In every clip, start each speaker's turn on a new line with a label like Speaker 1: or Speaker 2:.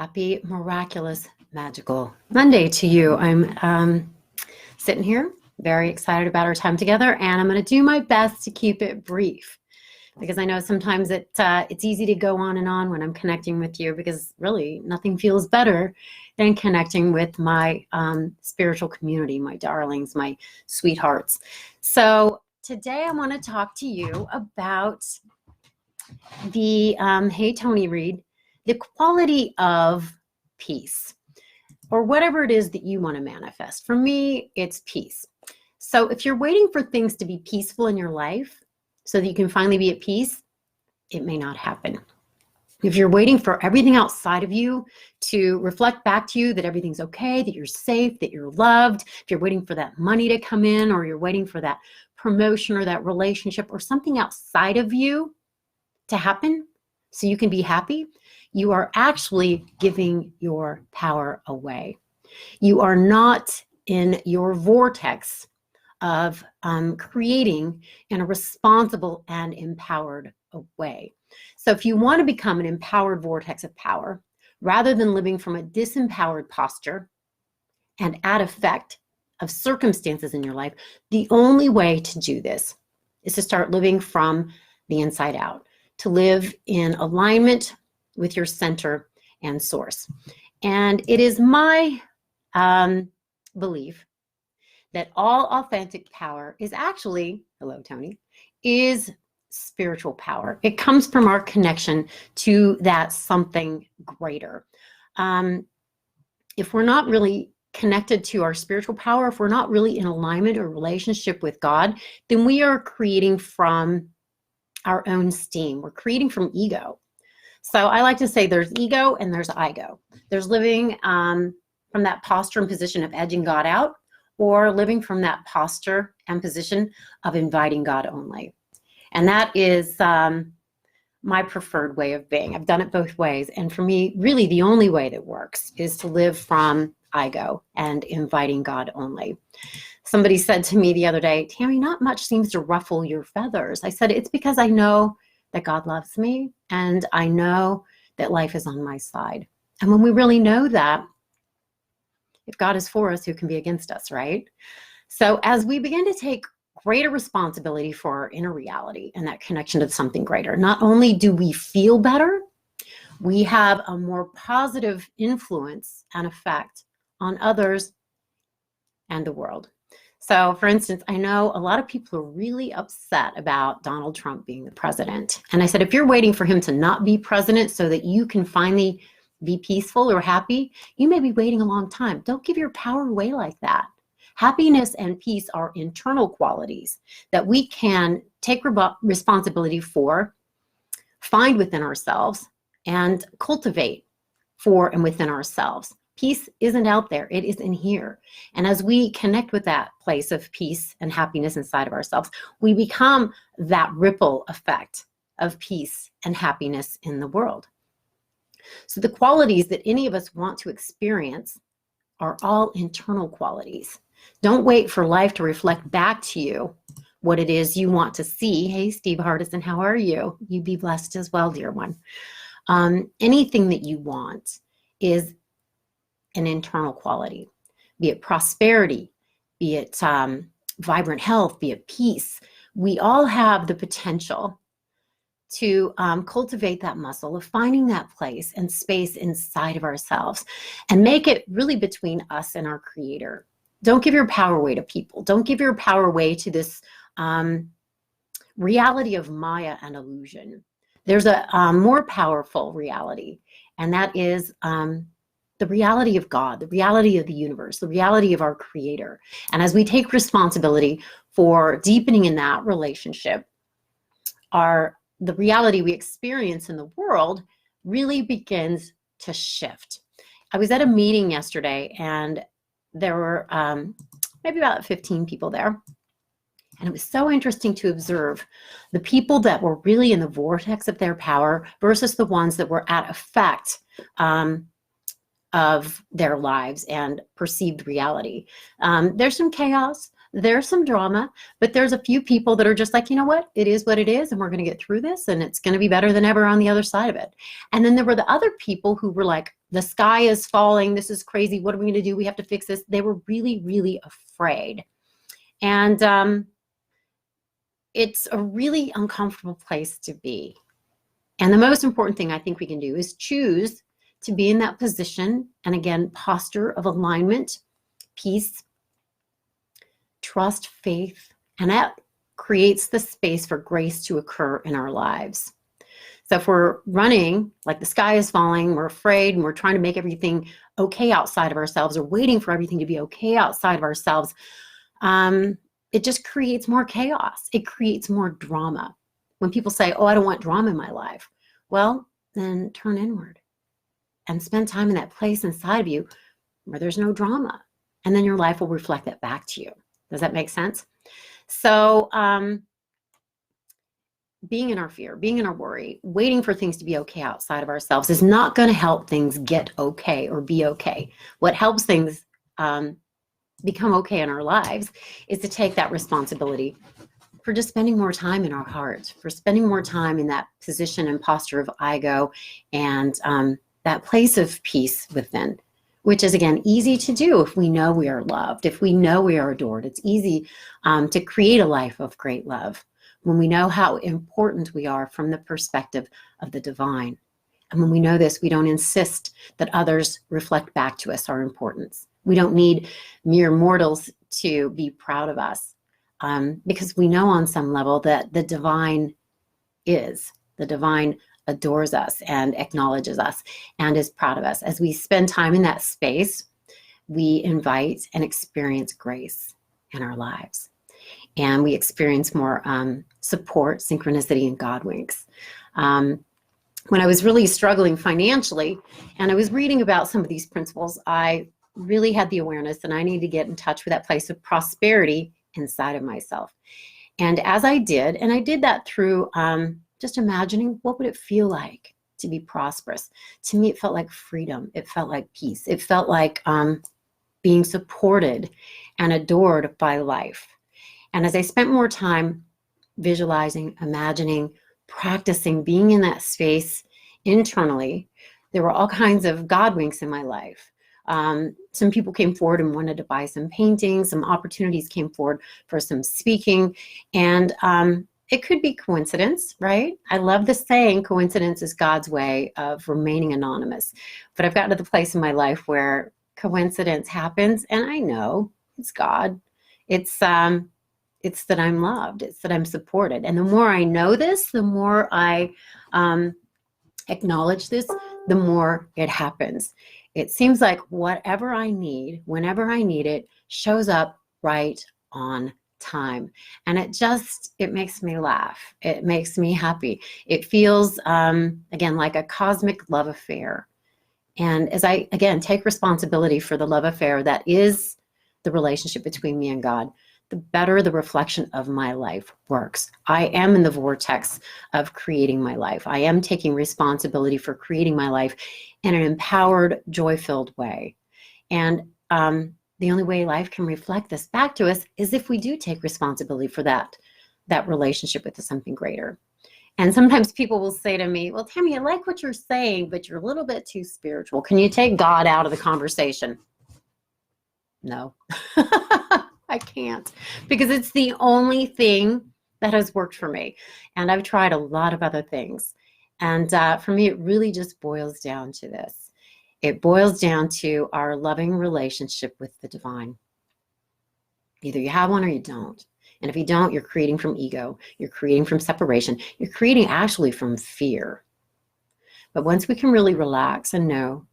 Speaker 1: Happy, miraculous, magical Monday to you. I'm sitting here very excited about our time together, and I'm going to do my best to keep it brief because I know sometimes it's easy to go on and on when I'm connecting with you, because really nothing feels better than connecting with my spiritual community, my darlings, my sweethearts. So today I want to talk to you about the, hey Tony Reed, the quality of peace, or whatever it is that you want to manifest. For me, it's peace. So if you're waiting for things to be peaceful in your life so that you can finally be at peace, it may not happen. If you're waiting for everything outside of you to reflect back to you that everything's okay, that you're safe, that you're loved, if you're waiting for that money to come in, or you're waiting for that promotion or that relationship or something outside of you to happen so you can be happy, you are actually giving your power away. You are not in your vortex of creating in a responsible and empowered way. So if you want to become an empowered vortex of power, rather than living from a disempowered posture and at effect of circumstances in your life, the only way to do this is to start living from the inside out, to live in alignment with your center and source. And it is my belief that all authentic power is actually, hello Tony, is spiritual power. It comes from our connection to that something greater. If we're not really connected to our spiritual power, if we're not really in alignment or relationship with God, then we are creating from our own steam. We're creating from ego. So I like to say there's ego and there's I-go. There's living from that posture and position of edging God out, or living from that posture and position of inviting God only. And that is my preferred way of being. I've done it both ways. And for me, really the only way that works is to live from I-go and inviting God only. Somebody said to me the other day, Tammy, not much seems to ruffle your feathers. I said, it's because I know that God loves me, and I know that life is on my side. And when we really know that, if God is for us, who can be against us, right? So as we begin to take greater responsibility for our inner reality and that connection to something greater, not only do we feel better, we have a more positive influence and effect on others and the world. So for instance, I know a lot of people are really upset about Donald Trump being the president. And I said, if you're waiting for him to not be president so that you can finally be peaceful or happy, you may be waiting a long time. Don't give your power away like that. Happiness and peace are internal qualities that we can take responsibility for, find within ourselves, and cultivate for and within ourselves. Peace isn't out there, it is in here. And as we connect with that place of peace and happiness inside of ourselves, we become that ripple effect of peace and happiness in the world. So the qualities that any of us want to experience are all internal qualities. Don't wait for life to reflect back to you what it is you want to see. Hey, Steve Hardison, how are you? You be blessed as well, dear one. Anything that you want is an internal quality, be it prosperity, be it vibrant health, be it peace. We all have the potential to cultivate that muscle of finding that place and space inside of ourselves and make it really between us and our Creator. Don't give your power away to people. Don't give your power away to this reality of Maya and illusion. There's a more powerful reality, and that is the reality of God, the reality of the universe, the reality of our Creator. And as we take responsibility for deepening in that relationship, the reality we experience in the world really begins to shift. I was at a meeting yesterday, and there were maybe about 15 people there. And it was so interesting to observe the people that were really in the vortex of their power versus the ones that were at effect of their lives and perceived reality. There's some chaos, there's some drama, but there's a few people that are just like, you know what, it is what it is, and we're going to get through this, and it's going to be better than ever on the other side of it. And then there were the other people who were like the sky is falling. This is crazy. What are we going to do? We have to fix this. They were really, really afraid. And it's a really uncomfortable place to be. And the most important thing I think we can do is choose to be in that position. And again, posture of alignment, peace, trust, faith, and that creates the space for grace to occur in our lives. So if we're running, like the sky is falling, we're afraid, and we're trying to make everything okay outside of ourselves, or waiting for everything to be okay outside of ourselves, it just creates more chaos. It creates more drama. When people say, oh, I don't want drama in my life, well, then turn inward and spend time in that place inside of you where there's no drama. And then your life will reflect that back to you. Does that make sense? So being in our fear, being in our worry, waiting for things to be okay outside of ourselves is not going to help things get okay or be okay. What helps things become okay in our lives is to take that responsibility for just spending more time in our heart, for spending more time in that position and posture of ego and that place of peace within, which is, again, easy to do if we know we are loved, if we know we are adored. It's easy to create a life of great love when we know how important we are from the perspective of the divine. And when we know this, we don't insist that others reflect back to us our importance. We don't need mere mortals to be proud of us because we know on some level that the divine adores us and acknowledges us and is proud of us. As we spend time in that space, we invite and experience grace in our lives. And we experience more support, synchronicity, and God winks. When I was really struggling financially and I was reading about some of these principles, I really had the awareness that I needed to get in touch with that place of prosperity inside of myself. And as I did, and I did that through just imagining what would it feel like to be prosperous. To me, it felt like freedom. It felt like peace. It felt like being supported and adored by life. And as I spent more time visualizing, imagining, practicing, being in that space internally, there were all kinds of God winks in my life. Some people came forward and wanted to buy some paintings. Some opportunities came forward for some speaking. And it could be coincidence, right? I love the saying, coincidence is God's way of remaining anonymous. But I've gotten to the place in my life where coincidence happens, and I know it's God. It's that I'm loved. It's that I'm supported. And the more I know this, the more I acknowledge this, the more it happens. It seems like whatever I need, whenever I need it, shows up right on time. And it makes me laugh. It makes me happy. It feels, again, like a cosmic love affair. And as I, again, take responsibility for the love affair that is the relationship between me and God, the better the reflection of my life works. I am in the vortex of creating my life. I am taking responsibility for creating my life in an empowered, joy-filled way. And the only way life can reflect this back to us is if we do take responsibility for that relationship with something greater. And sometimes people will say to me, well, Tammy, I like what you're saying, but you're a little bit too spiritual. Can you take God out of the conversation? No. I can't, because it's the only thing that has worked for me. And I've tried a lot of other things. And for me, it really just boils down to this. It boils down to our loving relationship with the divine. Either you have one or you don't. And if you don't, you're creating from ego. You're creating from separation. You're creating actually from fear. But once we can really relax and know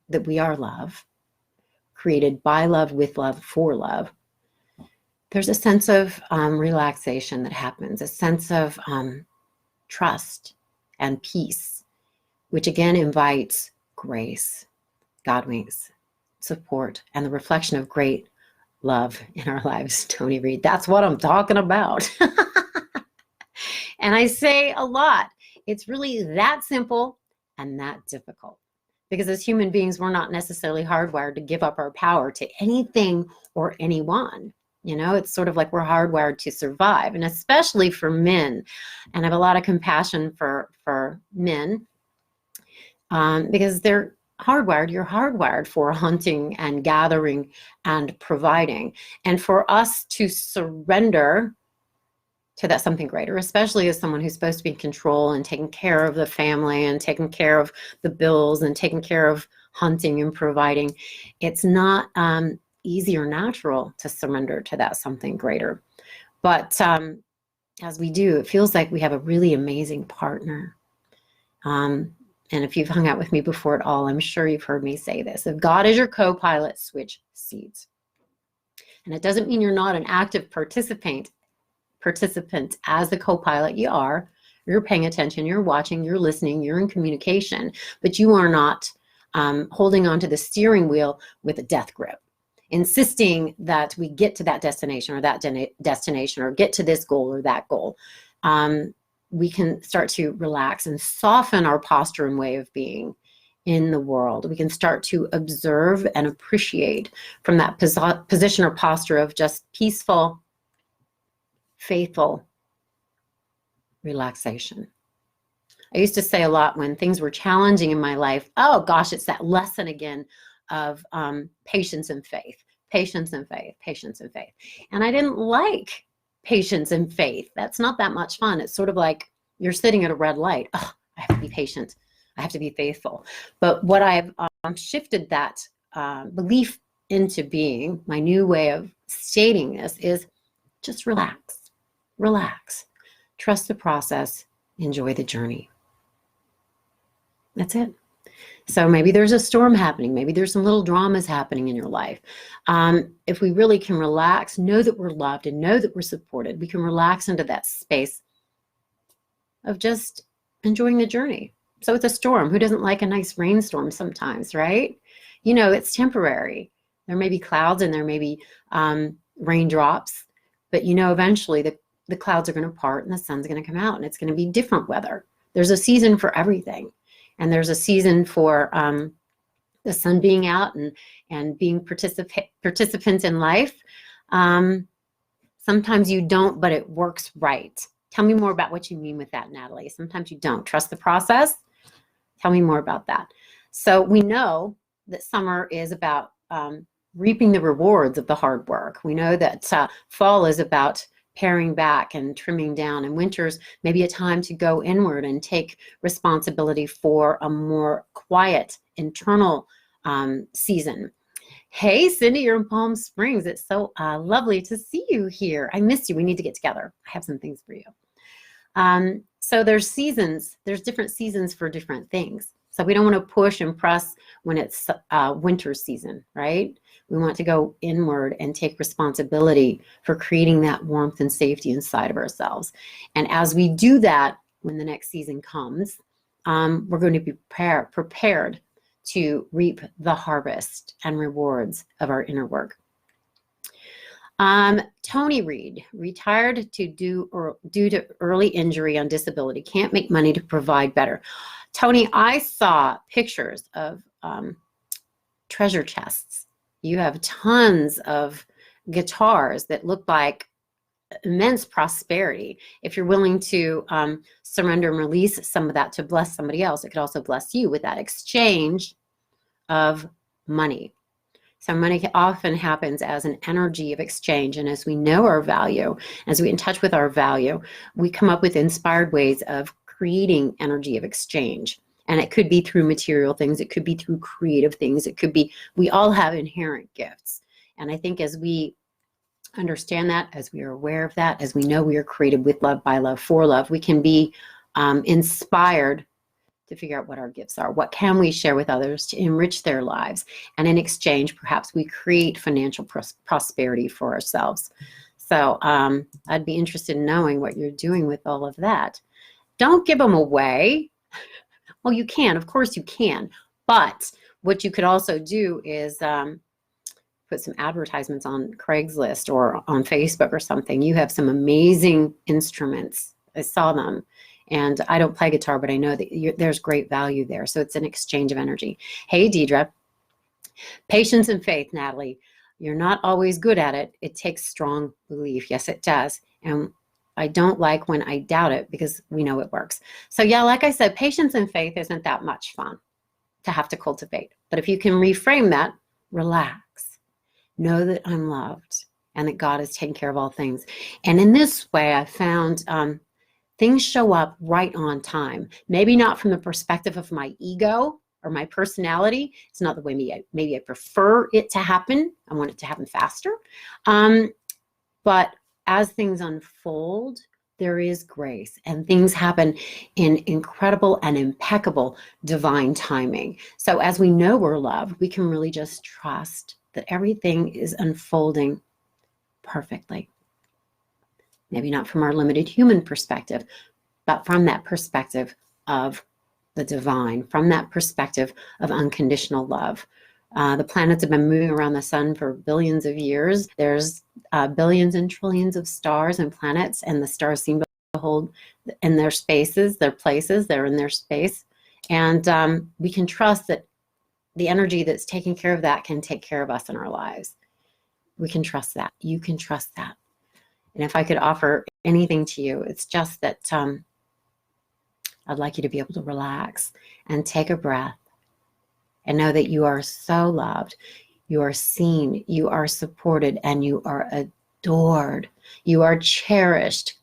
Speaker 1: that we are love, created by love, with love, for love, there's a sense of relaxation that happens, a sense of trust and peace, which again invites grace, God winks, support, and the reflection of great love in our lives. Tony Reed, that's what I'm talking about. And I say a lot. It's really that simple and that difficult. Because as human beings, we're not necessarily hardwired to give up our power to anything or anyone. You know, it's sort of like we're hardwired to survive, and especially for men. And I have a lot of compassion for men because they're hardwired, you're hardwired for hunting and gathering and providing. And for us to surrender to that something greater, especially as someone who's supposed to be in control and taking care of the family and taking care of the bills and taking care of hunting and providing, it's not easy or natural to surrender to that something greater. But as we do, it feels like we have a really amazing partner. And if you've hung out with me before at all, I'm sure you've heard me say this. If God is your co-pilot, switch seats. And it doesn't mean you're not an active participant as the co-pilot. You are. You're paying attention, you're watching, you're listening, you're in communication, but you are not holding onto the steering wheel with a death grip, insisting that we get to that destination or that destination or get to this goal or that goal. We can start to relax and soften our posture and way of being in the world. We can start to observe and appreciate from that position or posture of just peaceful, faithful relaxation. I used to say a lot when things were challenging in my life, oh gosh, it's that lesson again of patience and faith, patience and faith, patience and faith. And I didn't like patience and faith. That's not that much fun. It's sort of like you're sitting at a red light. Oh, I have to be patient. I have to be faithful. But what I've shifted that belief into being, my new way of stating this is just relax. Relax, trust the process, enjoy the journey. That's it. So maybe there's a storm happening. Maybe there's some little dramas happening in your life. If we really can relax, know that we're loved and know that we're supported, we can relax into that space of just enjoying the journey. So it's a storm. Who doesn't like a nice rainstorm sometimes, right? You know, it's temporary. There may be clouds and there may be raindrops, but you know, eventually the clouds are going to part and the sun's going to come out and it's going to be different weather. There's a season for everything. And there's a season for the sun being out and being participants in life. Sometimes you don't, but it works right. Tell me more about what you mean with that, Natalie. Sometimes you don't. Trust the process. Tell me more about that. So we know that summer is about reaping the rewards of the hard work. We know that fall is about paring back and trimming down, and winter's maybe a time to go inward and take responsibility for a more quiet internal season. Hey, Cindy, you're in Palm Springs. It's so lovely to see you here. I miss you. We need to get together. I have some things for you. So there's seasons. There's different seasons for different things. So we don't want to push and press when it's winter season, right? We want to go inward and take responsibility for creating that warmth and safety inside of ourselves. And as we do that, when the next season comes, we're going to be prepared to reap the harvest and rewards of our inner work. Tony Reed, retired due to early injury on disability, can't make money to provide better. Tony, I saw pictures of treasure chests. You have tons of guitars that look like immense prosperity. If you're willing to surrender and release some of that to bless somebody else, it could also bless you with that exchange of money. So money often happens as an energy of exchange. And as we know our value, as we in touch with our value, we come up with inspired ways of creating energy of exchange. And it could be through material things. It could be through creative things. It could be, we all have inherent gifts. And I think as we understand that, as we are aware of that, as we know we are created with love, by love, for love, we can be inspired to figure out what our gifts are. What can we share with others to enrich their lives? And in exchange, perhaps we create financial prosperity for ourselves. So I'd be interested in knowing what you're doing with all of that. Don't give them away. Well, you can, of course you can. But what you could also do is put some advertisements on Craigslist or on Facebook or something. You have some amazing instruments. I saw them. And I don't play guitar, but I know that there's great value there. So it's an exchange of energy. Hey, Deidre. Patience and faith, Natalie. You're not always good at it. It takes strong belief. Yes, it does. And I don't like when I doubt it because we know it works. So yeah, like I said, patience and faith isn't that much fun, to have to cultivate. But if you can reframe that, relax, know that I'm loved and that God is taking care of all things. And in this way, I found things show up right on time. Maybe not from the perspective of my ego or my personality. It's not the way maybe I prefer it to happen. I want it to happen faster. But as things unfold, there is grace and things happen in incredible and impeccable divine timing. So as we know we're loved, we can really just trust that everything is unfolding perfectly. Maybe not from our limited human perspective, but from that perspective of the divine, from that perspective of unconditional love. The planets have been moving around the sun for billions of years. There's billions and trillions of stars and planets, and the stars seem to hold in their spaces, their places, they're in their space. And we can trust that the energy that's taking care of that can take care of us in our lives. We can trust that. You can trust that. And if I could offer anything to you, it's just that I'd like you to be able to relax and take a breath and know that you are so loved, you are seen, you are supported, and you are adored. You are cherished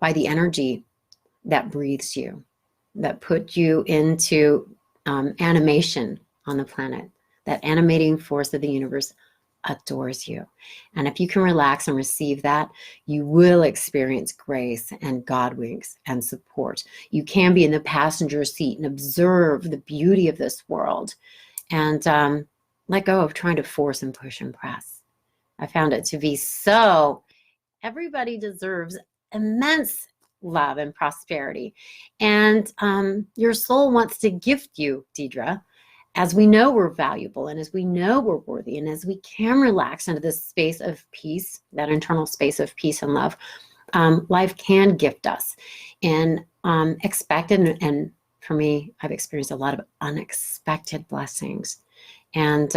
Speaker 1: by the energy that breathes you, that put you into animation on the planet. That animating force of the universe adores you. And if you can relax and receive that, you will experience grace and God winks and support. You can be in the passenger seat and observe the beauty of this world and let go of trying to force and push and press. I found it to be so, everybody deserves immense love and prosperity. And your soul wants to gift you, Deidre, as we know we're valuable and as we know we're worthy and as we can relax into this space of peace, that internal space of peace and love, life can gift us in expected, and for me, I've experienced a lot of unexpected blessings. And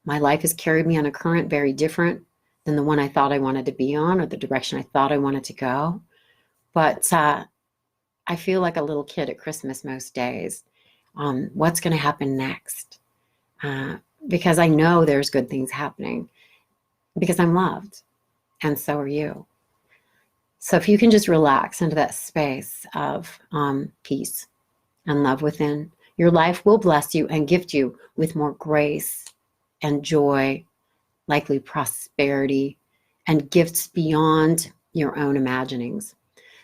Speaker 1: my life has carried me on a current very different than the one I thought I wanted to be on or the direction I thought I wanted to go. But I feel like a little kid at Christmas most days. What's going to happen next? Because I know there's good things happening because I'm loved and so are you. So if you can just relax into that space of peace and love within, your life will bless you and gift you with more grace and joy, likely prosperity, and gifts beyond your own imaginings.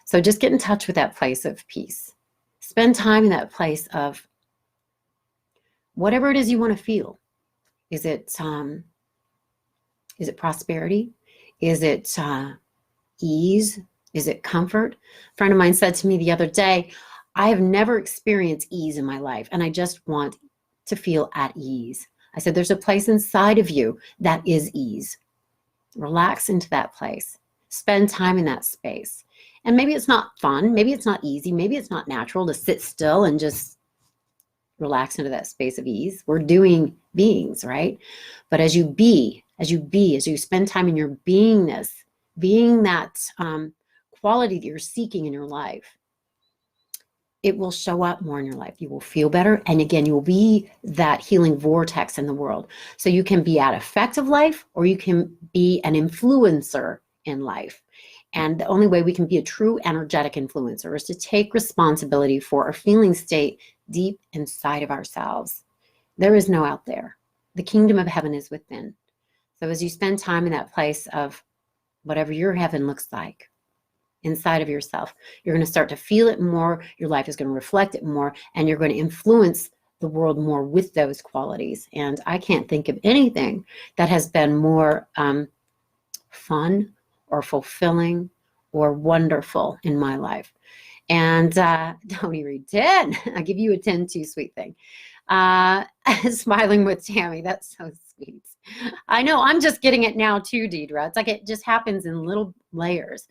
Speaker 1: So just get in touch with that place of peace. Spend time in that place of whatever it is you want to feel. Is it prosperity? Is it ease? Is it comfort? A friend of mine said to me the other day, I have never experienced ease in my life, and I just want to feel at ease. I said, there's a place inside of you that is ease. Relax into that place. Spend time in that space. And maybe it's not fun. Maybe it's not easy. Maybe it's not natural to sit still and just relax into that space of ease. We're doing beings, right? But as you spend time in your beingness, being that quality that you're seeking in your life, it will show up more in your life. You will feel better. And again, you will be that healing vortex in the world. So you can be at effect of life, or you can be an influencer in life. And the only way we can be a true energetic influencer is to take responsibility for our feeling state deep inside of ourselves. There is no out there. The kingdom of heaven is within. So as you spend time in that place of whatever your heaven looks like inside of yourself, you're going to start to feel it more. Your life is going to reflect it more, and you're going to influence the world more with those qualities. And I can't think of anything that has been more fun or fulfilling or wonderful in my life. And Tony read 10. I give you a 10 too, sweet thing. Smiling with Tammy. That's so sweet. I know, I'm just getting it now too, Deidre. It's like it just happens in little layers.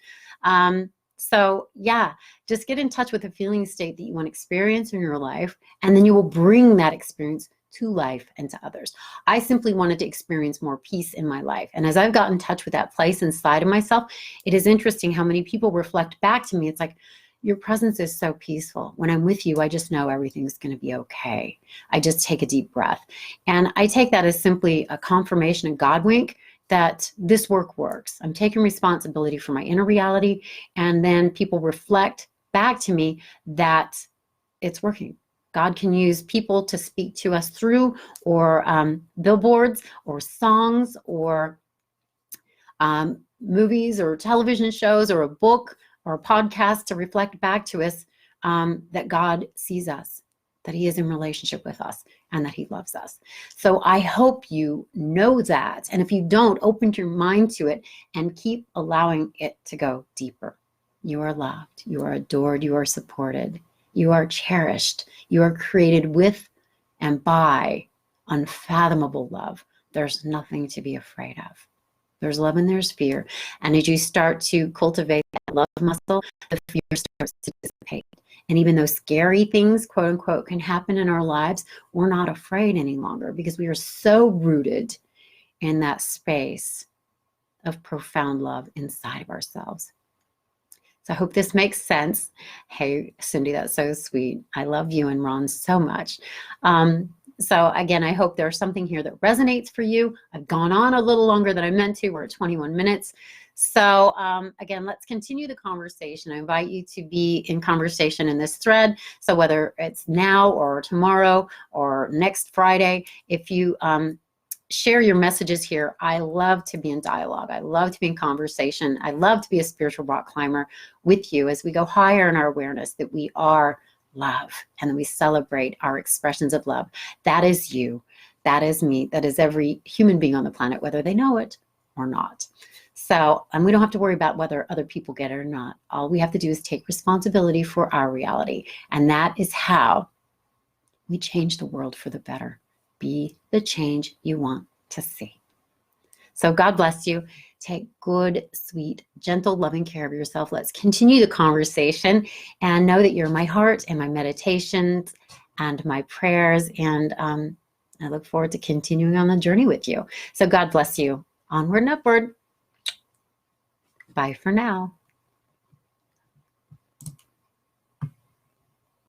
Speaker 1: So yeah, just get in touch with the feeling state that you want to experience in your life, and then you will bring that experience to life and to others. I simply wanted to experience more peace in my life. And as I've gotten in touch with that place inside of myself, it is interesting how many people reflect back to me. It's like, Your presence is so peaceful. When I'm with you, I just know everything's going to be okay. I just take a deep breath. And I take that as simply a confirmation, a God wink, that this work works. I'm taking responsibility for my inner reality, and then people reflect back to me that it's working. God can use people to speak to us through, or billboards, or songs, or movies, or television shows, or a book, or a podcast to reflect back to us that God sees us, that He is in relationship with us, and that He loves us. So I hope you know that. And if you don't, open your mind to it and keep allowing it to go deeper. You are loved. You are adored. You are supported. You are cherished. You are created with and by unfathomable love. There's nothing to be afraid of. There's love and there's fear. And as you start to cultivate that love muscle, the fear starts to dissipate. And even though scary things, quote unquote, can happen in our lives, we're not afraid any longer because we are so rooted in that space of profound love inside of ourselves. So I hope this makes sense. Hey, Cindy, that's so sweet. I love you and Ron so much. So again, I hope there's something here that resonates for you. I've gone on a little longer than I meant to. We're at 21 minutes. So again, let's continue the conversation. I invite you to be in conversation in this thread. So whether it's now or tomorrow or next Friday, if you share your messages here, I love to be in dialogue. I love to be in conversation. I love to be a spiritual rock climber with you as we go higher in our awareness that we are love, and we celebrate our expressions of love. That is you. That is me. That is every human being on the planet, whether they know it or not. So, and we don't have to worry about whether other people get it or not. All we have to do is take responsibility for our reality. And that is how we change the world for the better. Be the change you want to see. So God bless you. Take good, sweet, gentle, loving care of yourself. Let's continue the conversation, and know that you're my heart and my meditations and my prayers. And I look forward to continuing on the journey with you. So God bless you. Onward and upward. Bye for now.